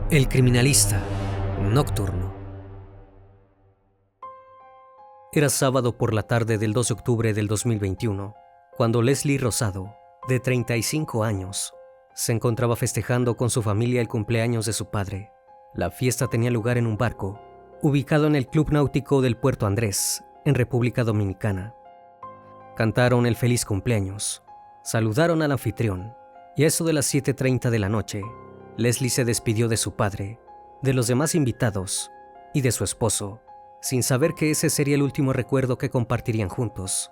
El criminalista nocturno. Era sábado por la tarde del 2 de octubre del 2021, cuando Leslie Rosado, de 35 años, se encontraba festejando con su familia el cumpleaños de su padre. La fiesta tenía lugar en un barco, ubicado en el Club Náutico del Puerto Andrés, en República Dominicana. Cantaron el feliz cumpleaños, saludaron al anfitrión, y a eso de las 7:30 de la noche, Leslie se despidió de su padre, de los demás invitados y de su esposo, sin saber que ese sería el último recuerdo que compartirían juntos.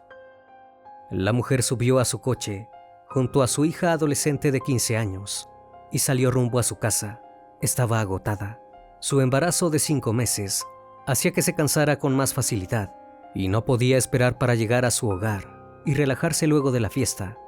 La mujer subió a su coche, junto a su hija adolescente de 15 años, y salió rumbo a su casa. Estaba agotada. Su embarazo de 5 meses hacía que se cansara con más facilidad, y no podía esperar para llegar a su hogar y relajarse luego de la fiesta.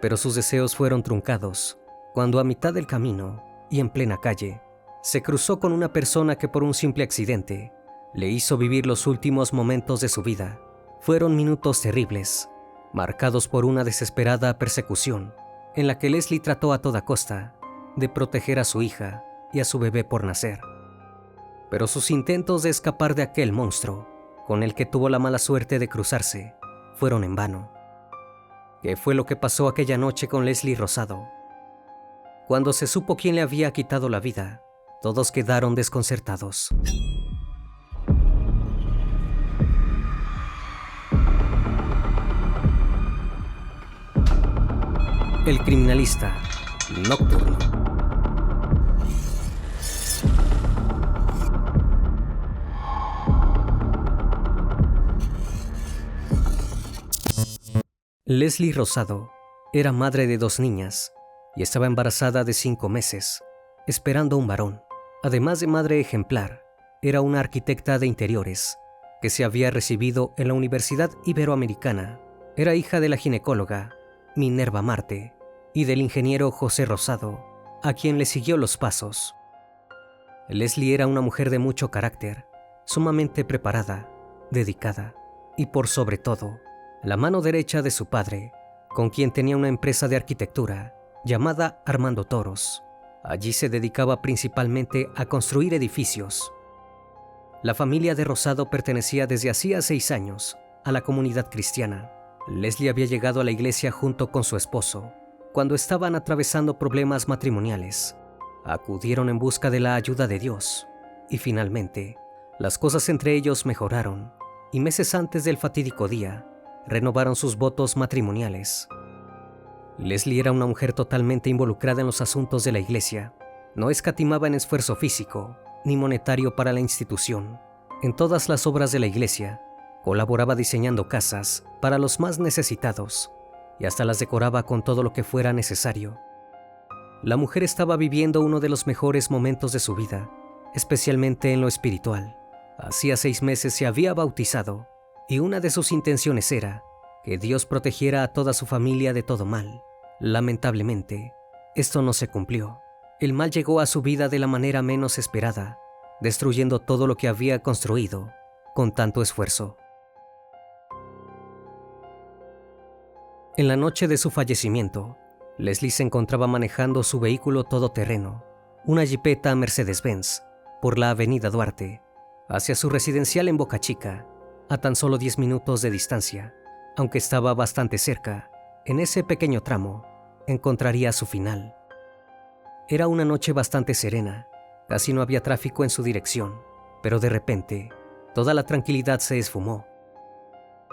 Pero sus deseos fueron truncados cuando a mitad del camino y en plena calle se cruzó con una persona que por un simple accidente le hizo vivir los últimos momentos de su vida. Fueron minutos terribles, marcados por una desesperada persecución en la que Leslie trató a toda costa de proteger a su hija y a su bebé por nacer. Pero sus intentos de escapar de aquel monstruo con el que tuvo la mala suerte de cruzarse fueron en vano. ¿Qué fue lo que pasó aquella noche con Leslie Rosado? Cuando se supo quién le había quitado la vida, todos quedaron desconcertados. El criminalista nocturno. Leslie Rosado era madre de 2 niñas y estaba embarazada de 5 meses, esperando un varón. Además de madre ejemplar, era una arquitecta de interiores que se había recibido en la Universidad Iberoamericana. Era hija de la ginecóloga Minerva Marte y del ingeniero José Rosado, a quien le siguió los pasos. Leslie era una mujer de mucho carácter, sumamente preparada, dedicada y, por sobre todo, la mano derecha de su padre, con quien tenía una empresa de arquitectura llamada Armando Toros. Allí se dedicaba principalmente a construir edificios. La familia de Rosado pertenecía desde hacía 6 años a la comunidad cristiana. Leslie había llegado a la iglesia junto con su esposo cuando estaban atravesando problemas matrimoniales. Acudieron en busca de la ayuda de Dios y finalmente las cosas entre ellos mejoraron y meses antes del fatídico día renovaron sus votos matrimoniales. Leslie era una mujer totalmente involucrada en los asuntos de la iglesia. No escatimaba en esfuerzo físico ni monetario para la institución. En todas las obras de la iglesia, colaboraba diseñando casas para los más necesitados y hasta las decoraba con todo lo que fuera necesario. La mujer estaba viviendo uno de los mejores momentos de su vida, especialmente en lo espiritual. Hacía 6 meses se había bautizado y una de sus intenciones era que Dios protegiera a toda su familia de todo mal. Lamentablemente, esto no se cumplió. El mal llegó a su vida de la manera menos esperada, destruyendo todo lo que había construido con tanto esfuerzo. En la noche de su fallecimiento, Leslie se encontraba manejando su vehículo todoterreno, una Jeepeta Mercedes-Benz, por la avenida Duarte, hacia su residencial en Boca Chica, a tan solo 10 minutos de distancia. Aunque estaba bastante cerca, en ese pequeño tramo encontraría su final. Era una noche bastante serena, casi no había tráfico en su dirección, pero de repente, toda la tranquilidad se esfumó.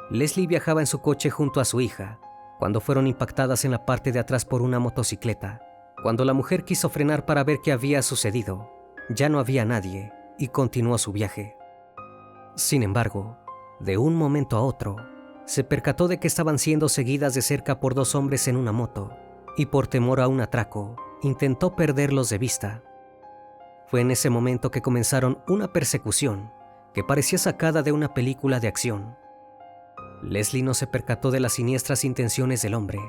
Leslie viajaba en su coche junto a su hija, cuando fueron impactadas en la parte de atrás por una motocicleta. Cuando la mujer quiso frenar para ver qué había sucedido, ya no había nadie y continuó su viaje. Sin embargo, de un momento a otro, se percató de que estaban siendo seguidas de cerca por 2 hombres en una moto y por temor a un atraco, intentó perderlos de vista. Fue en ese momento que comenzaron una persecución que parecía sacada de una película de acción. Leslie no se percató de las siniestras intenciones del hombre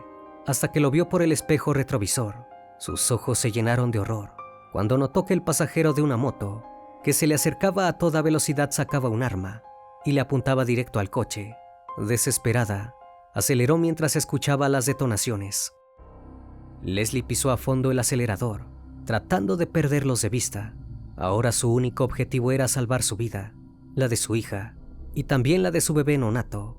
hasta que lo vio por el espejo retrovisor. Sus ojos se llenaron de horror cuando notó que el pasajero de una moto que se le acercaba a toda velocidad sacaba un arma y le apuntaba directo al coche. Desesperada, aceleró mientras escuchaba las detonaciones. Leslie pisó a fondo el acelerador tratando de perderlos de vista. Ahora su único objetivo era salvar su vida, la de su hija y también la de su bebé nonato.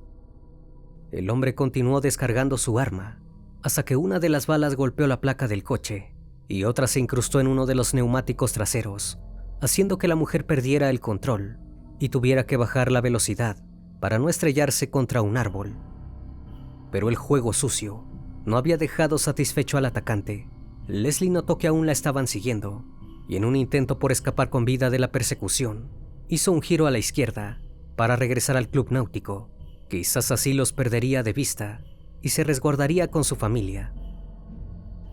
El hombre continuó descargando su arma hasta que una de las balas golpeó la placa del coche y otra se incrustó en uno de los neumáticos traseros, haciendo que la mujer perdiera el control y tuviera que bajar la velocidad para no estrellarse contra un árbol. Pero el juego sucio no había dejado satisfecho al atacante. Leslie notó que aún la estaban siguiendo y en un intento por escapar con vida de la persecución, hizo un giro a la izquierda para regresar al club náutico. Quizás así los perdería de vista y se resguardaría con su familia.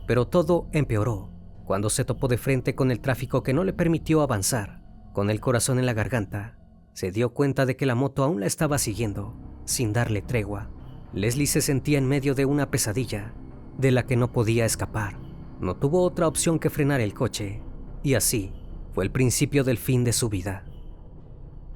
Pero todo empeoró cuando se topó de frente con el tráfico que no le permitió avanzar. Con el corazón en la garganta, se dio cuenta de que la moto aún la estaba siguiendo, sin darle tregua. Leslie se sentía en medio de una pesadilla de la que no podía escapar. No tuvo otra opción que frenar el coche, y así fue el principio del fin de su vida.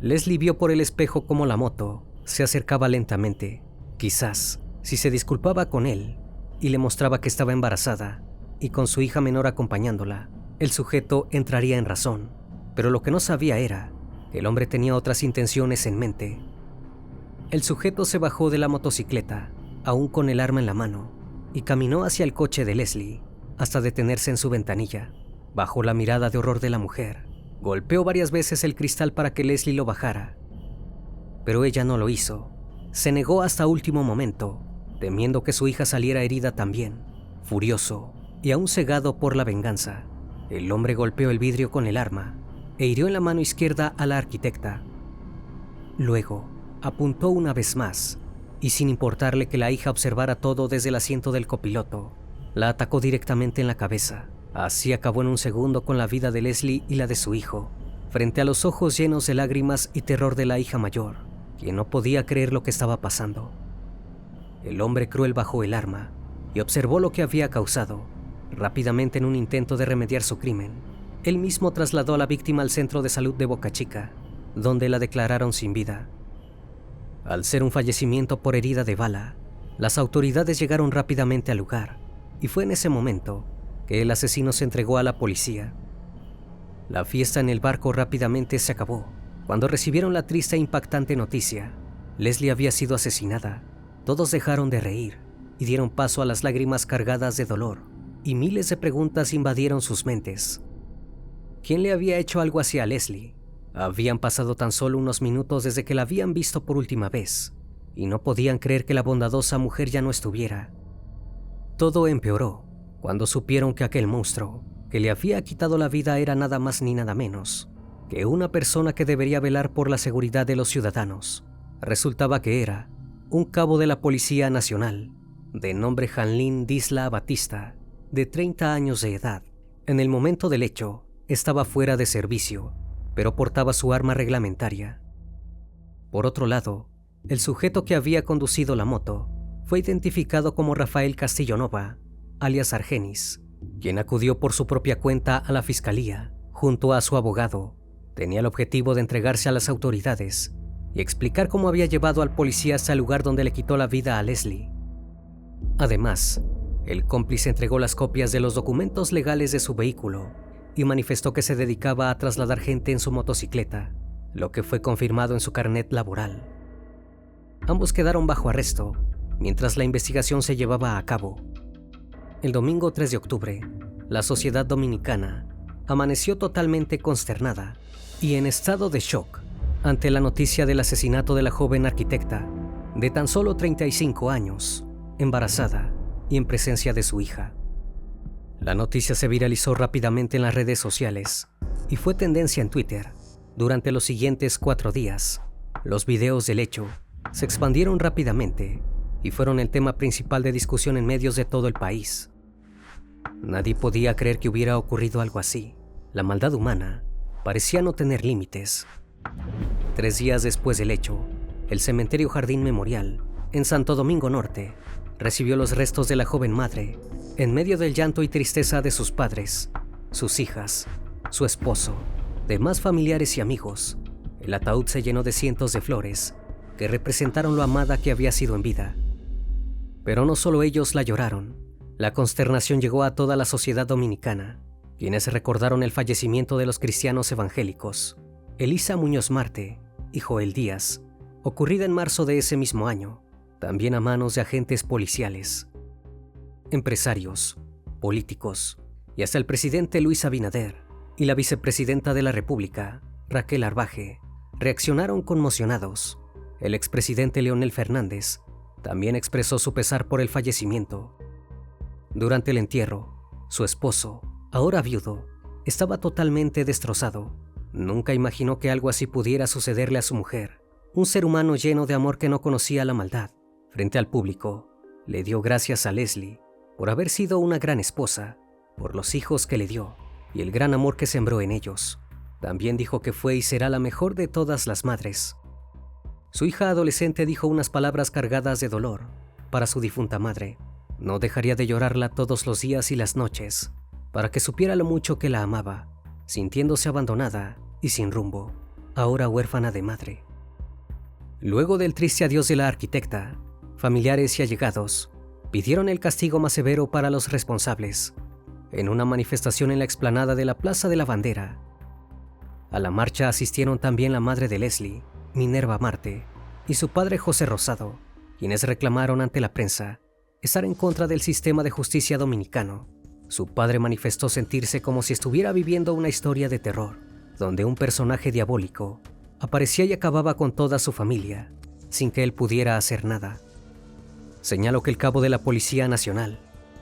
Leslie vio por el espejo cómo la moto se acercaba lentamente. Quizás, si se disculpaba con él y le mostraba que estaba embarazada y con su hija menor acompañándola, el sujeto entraría en razón. Pero lo que no sabía era que el hombre tenía otras intenciones en mente. El sujeto se bajó de la motocicleta, aún con el arma en la mano, y caminó hacia el coche de Leslie hasta detenerse en su ventanilla. Bajo la mirada de horror de la mujer, golpeó varias veces el cristal para que Leslie lo bajara. Pero ella no lo hizo. Se negó hasta último momento, temiendo que su hija saliera herida también. Furioso y aún cegado por la venganza, el hombre golpeó el vidrio con el arma e hirió en la mano izquierda a la arquitecta. Luego, apuntó una vez más y sin importarle que la hija observara todo desde el asiento del copiloto, la atacó directamente en la cabeza. Así acabó en un segundo con la vida de Leslie y la de su hijo, frente a los ojos llenos de lágrimas y terror de la hija mayor, quien no podía creer lo que estaba pasando. El hombre cruel bajó el arma y observó lo que había causado. Rápidamente, en un intento de remediar su crimen, él mismo trasladó a la víctima al centro de salud de Boca Chica, donde la declararon sin vida. Al ser un fallecimiento por herida de bala, las autoridades llegaron rápidamente al lugar, y fue en ese momento que el asesino se entregó a la policía. La fiesta en el barco rápidamente se acabó cuando recibieron la triste e impactante noticia. Leslie había sido asesinada. Todos dejaron de reír y dieron paso a las lágrimas cargadas de dolor, y miles de preguntas invadieron sus mentes. ¿Quién le había hecho algo así a Leslie? Habían pasado tan solo unos minutos desde que la habían visto por última vez, y no podían creer que la bondadosa mujer ya no estuviera. Todo empeoró cuando supieron que aquel monstruo que le había quitado la vida era nada más ni nada menos que una persona que debería velar por la seguridad de los ciudadanos. Resultaba que era un cabo de la Policía Nacional, de nombre Janlín Disla Batista, de 30 años de edad. En el momento del hecho, estaba fuera de servicio, pero portaba su arma reglamentaria. Por otro lado, el sujeto que había conducido la moto fue identificado como Rafael Castillo Nova, alias Argenis, quien acudió por su propia cuenta a la fiscalía junto a su abogado. Tenía el objetivo de entregarse a las autoridades y explicar cómo había llevado al policía hasta el lugar donde le quitó la vida a Leslie. Además, el cómplice entregó las copias de los documentos legales de su vehículo y manifestó que se dedicaba a trasladar gente en su motocicleta, lo que fue confirmado en su carnet laboral. Ambos quedaron bajo arresto mientras la investigación se llevaba a cabo. El domingo 3 de octubre, la sociedad dominicana amaneció totalmente consternada y en estado de shock ante la noticia del asesinato de la joven arquitecta de tan solo 35 años, embarazada y en presencia de su hija. La noticia se viralizó rápidamente en las redes sociales y fue tendencia en Twitter. Durante los siguientes 4 días, los videos del hecho se expandieron rápidamente y fueron el tema principal de discusión en medios de todo el país. Nadie podía creer que hubiera ocurrido algo así. La maldad humana parecía no tener límites. 3 días después del hecho, el cementerio Jardín Memorial, en Santo Domingo Norte, recibió los restos de la joven madre en medio del llanto y tristeza de sus padres, sus hijas, su esposo, demás familiares y amigos. El ataúd se llenó de cientos de flores que representaron lo amada que había sido en vida. Pero no solo ellos la lloraron. La consternación llegó a toda la sociedad dominicana. quienes recordaron el fallecimiento de los cristianos evangélicos, Elisa Muñoz Marte y Joel Díaz, ocurrida en marzo de ese mismo año, también a manos de agentes policiales. Empresarios, políticos y hasta el presidente Luis Abinader y la vicepresidenta de la República, Raquel Arbaje, reaccionaron conmocionados. El expresidente Leonel Fernández también expresó su pesar por el fallecimiento. Durante el entierro, su esposo, ahora viudo, estaba totalmente destrozado. Nunca imaginó que algo así pudiera sucederle a su mujer, un ser humano lleno de amor que no conocía la maldad. Frente al público, le dio gracias a Leslie por haber sido una gran esposa, por los hijos que le dio y el gran amor que sembró en ellos. También dijo que fue y será la mejor de todas las madres. Su hija adolescente dijo unas palabras cargadas de dolor para su difunta madre. No dejaría de llorarla todos los días y las noches, para que supiera lo mucho que la amaba, sintiéndose abandonada y sin rumbo, ahora huérfana de madre. Luego del triste adiós de la arquitecta, familiares y allegados pidieron el castigo más severo para los responsables, en una manifestación en la explanada de la Plaza de la Bandera. A la marcha asistieron también la madre de Leslie, Minerva Marte, y su padre José Rosado, quienes reclamaron ante la prensa estar en contra del sistema de justicia dominicano. Su padre manifestó sentirse como si estuviera viviendo una historia de terror, donde un personaje diabólico aparecía y acababa con toda su familia, sin que él pudiera hacer nada. Señaló que el cabo de la Policía Nacional,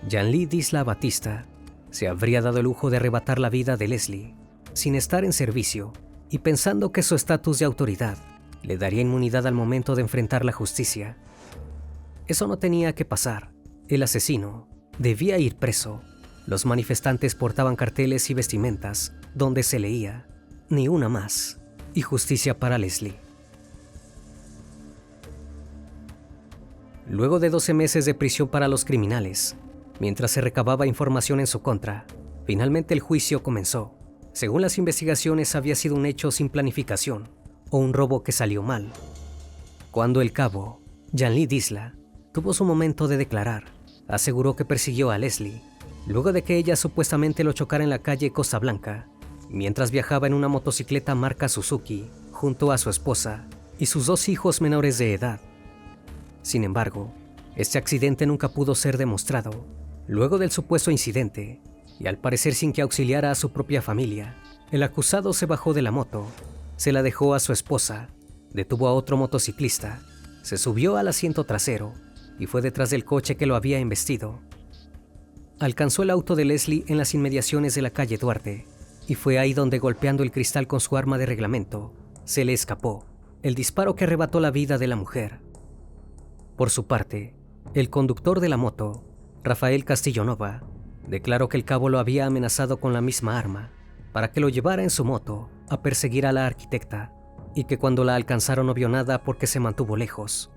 Jean-Louis Disla Batista, se habría dado el lujo de arrebatar la vida de Leslie, sin estar en servicio, y pensando que su estatus de autoridad le daría inmunidad al momento de enfrentar la justicia. Eso no tenía que pasar. El asesino debía ir preso. Los manifestantes portaban carteles y vestimentas donde se leía "Ni una más" y "Justicia para Leslie". Luego de 12 meses de prisión para los criminales, mientras se recababa información en su contra, finalmente el juicio comenzó. Según las investigaciones, había sido un hecho sin planificación o un robo que salió mal. Cuando el cabo, Jean-Louis Disla, tuvo su momento de declarar, aseguró que persiguió a Leslie luego de que ella supuestamente lo chocara en la calle Costa Blanca, mientras viajaba en una motocicleta marca Suzuki junto a su esposa y sus 2 hijos menores de edad. Sin embargo, este accidente nunca pudo ser demostrado. Luego del supuesto incidente, y al parecer sin que auxiliara a su propia familia, el acusado se bajó de la moto, se la dejó a su esposa, detuvo a otro motociclista, se subió al asiento trasero y fue detrás del coche que lo había embestido. Alcanzó el auto de Leslie en las inmediaciones de la calle Duarte y fue ahí donde, golpeando el cristal con su arma de reglamento, se le escapó el disparo que arrebató la vida de la mujer. Por su parte, el conductor de la moto, Rafael Castillo Nova, declaró que el cabo lo había amenazado con la misma arma para que lo llevara en su moto a perseguir a la arquitecta y que cuando la alcanzaron no vio nada porque se mantuvo lejos.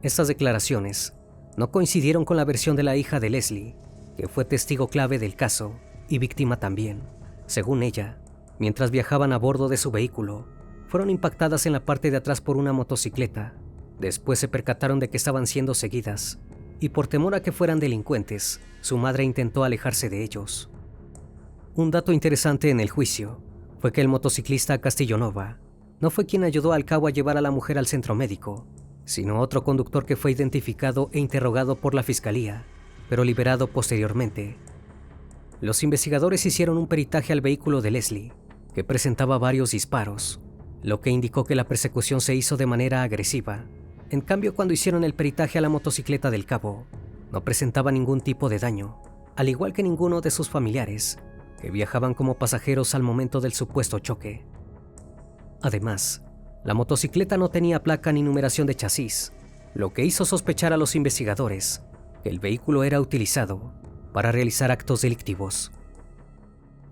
Estas declaraciones no coincidieron con la versión de la hija de Leslie, que fue testigo clave del caso y víctima también. Según ella, mientras viajaban a bordo de su vehículo, fueron impactadas en la parte de atrás por una motocicleta. Después se percataron de que estaban siendo seguidas, y por temor a que fueran delincuentes, su madre intentó alejarse de ellos. Un dato interesante en el juicio fue que el motociclista Castillo Nova no fue quien ayudó al cabo a llevar a la mujer al centro médico, sino otro conductor que fue identificado e interrogado por la fiscalía, pero liberado posteriormente. Los investigadores hicieron un peritaje al vehículo de Leslie, que presentaba varios disparos, lo que indicó que la persecución se hizo de manera agresiva. En cambio, cuando hicieron el peritaje a la motocicleta del cabo, no presentaba ningún tipo de daño, al igual que ninguno de sus familiares, que viajaban como pasajeros al momento del supuesto choque. Además, la motocicleta no tenía placa ni numeración de chasis, lo que hizo sospechar a los investigadores que el vehículo era utilizado para realizar actos delictivos.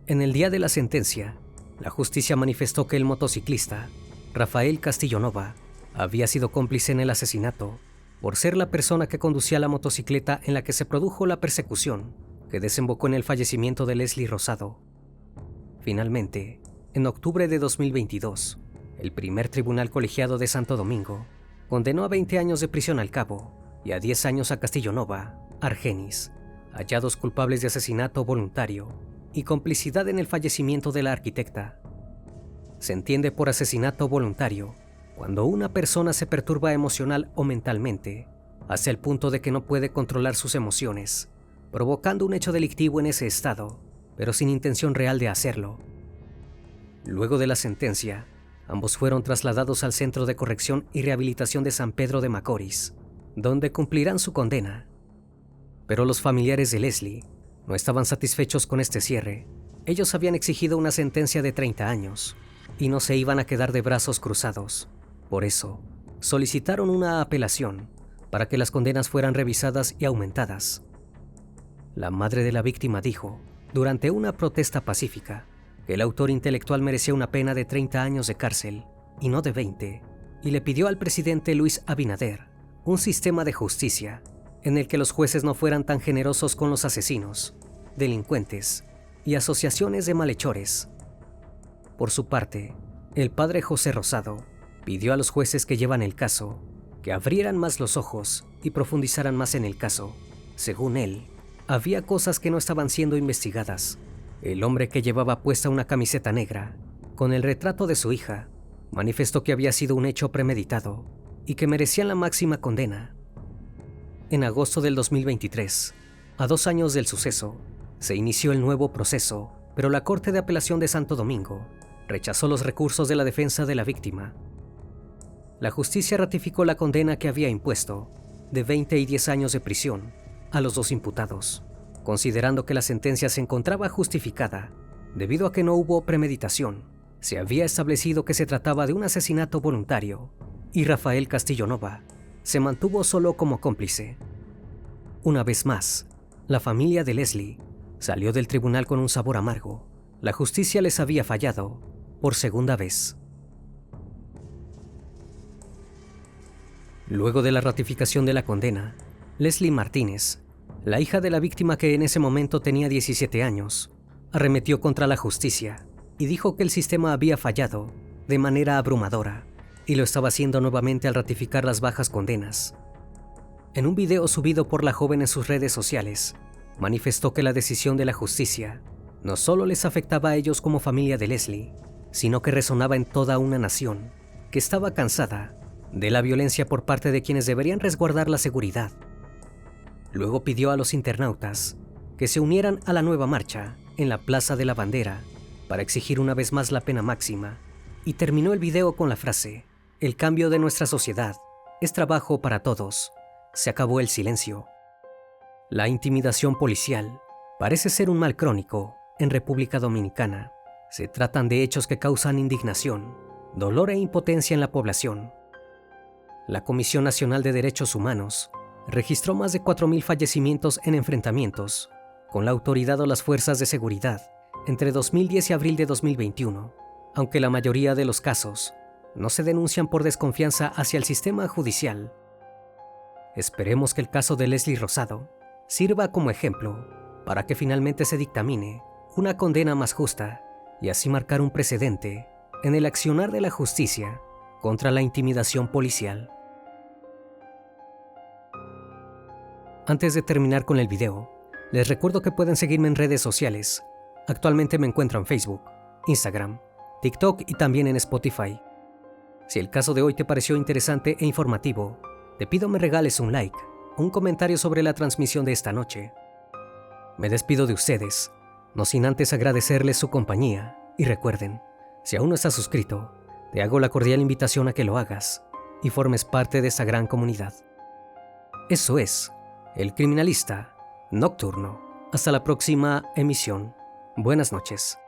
En el día de la sentencia, la justicia manifestó que el motociclista, Rafael Castillo Nova, había sido cómplice en el asesinato por ser la persona que conducía la motocicleta en la que se produjo la persecución que desembocó en el fallecimiento de Leslie Rosado. Finalmente, en octubre de 2022, el primer tribunal colegiado de Santo Domingo condenó a 20 años de prisión al cabo y a 10 años a Castillo Nova, Argenis, hallados culpables de asesinato voluntario y complicidad en el fallecimiento de la arquitecta. Se entiende por asesinato voluntario cuando una persona se perturba emocional o mentalmente hasta el punto de que no puede controlar sus emociones, provocando un hecho delictivo en ese estado, pero sin intención real de hacerlo. Luego de la sentencia, ambos fueron trasladados al Centro de Corrección y Rehabilitación de San Pedro de Macorís, donde cumplirán su condena. Pero los familiares de Leslie no estaban satisfechos con este cierre. Ellos habían exigido una sentencia de 30 años y no se iban a quedar de brazos cruzados. Por eso, solicitaron una apelación para que las condenas fueran revisadas y aumentadas. La madre de la víctima dijo, durante una protesta pacífica, que el autor intelectual merecía una pena de 30 años de cárcel y no de 20, y le pidió al presidente Luis Abinader un sistema de justicia en el que los jueces no fueran tan generosos con los asesinos, delincuentes y asociaciones de malhechores. Por su parte, el padre José Rosado pidió a los jueces que llevan el caso que abrieran más los ojos y profundizaran más en el caso. Según él, había cosas que no estaban siendo investigadas. El hombre que llevaba puesta una camiseta negra, con el retrato de su hija, manifestó que había sido un hecho premeditado y que merecían la máxima condena. En agosto del 2023, a 2 años del suceso, se inició el nuevo proceso, pero la Corte de Apelación de Santo Domingo rechazó los recursos de la defensa de la víctima. La justicia ratificó la condena que había impuesto, de 20 y 10 años de prisión, a los 2 imputados, considerando que la sentencia se encontraba justificada debido a que no hubo premeditación. Se había establecido que se trataba de un asesinato voluntario y Rafael Castillo Nova se mantuvo solo como cómplice. Una vez más, la familia de Leslie salió del tribunal con un sabor amargo. La justicia les había fallado por segunda vez. Luego de la ratificación de la condena, Leslie Martínez, la hija de la víctima que en ese momento tenía 17 años, arremetió contra la justicia y dijo que el sistema había fallado de manera abrumadora y lo estaba haciendo nuevamente al ratificar las bajas condenas. En un video subido por la joven en sus redes sociales, manifestó que la decisión de la justicia no solo les afectaba a ellos como familia de Leslie, sino que resonaba en toda una nación que estaba cansada de la violencia por parte de quienes deberían resguardar la seguridad. Luego pidió a los internautas que se unieran a la nueva marcha en la Plaza de la Bandera para exigir una vez más la pena máxima, y terminó el video con la frase: "El cambio de nuestra sociedad es trabajo para todos. Se acabó el silencio". La intimidación policial parece ser un mal crónico en República Dominicana. Se tratan de hechos que causan indignación, dolor e impotencia en la población. La Comisión Nacional de Derechos Humanos registró más de 4.000 fallecimientos en enfrentamientos con la autoridad o las fuerzas de seguridad entre 2010 y abril de 2021, aunque la mayoría de los casos no se denuncian por desconfianza hacia el sistema judicial. Esperemos que el caso de Leslie Rosado sirva como ejemplo para que finalmente se dictamine una condena más justa y así marcar un precedente en el accionar de la justicia contra la intimidación policial. Antes de terminar con el video, les recuerdo que pueden seguirme en redes sociales. Actualmente me encuentro en Facebook, Instagram, TikTok y también en Spotify. Si el caso de hoy te pareció interesante e informativo, te pido me regales un like, un comentario sobre la transmisión de esta noche. Me despido de ustedes, no sin antes agradecerles su compañía, y recuerden, si aún no estás suscrito, te hago la cordial invitación a que lo hagas y formes parte de esta gran comunidad. Eso es El Criminalista Nocturno. Hasta la próxima emisión. Buenas noches.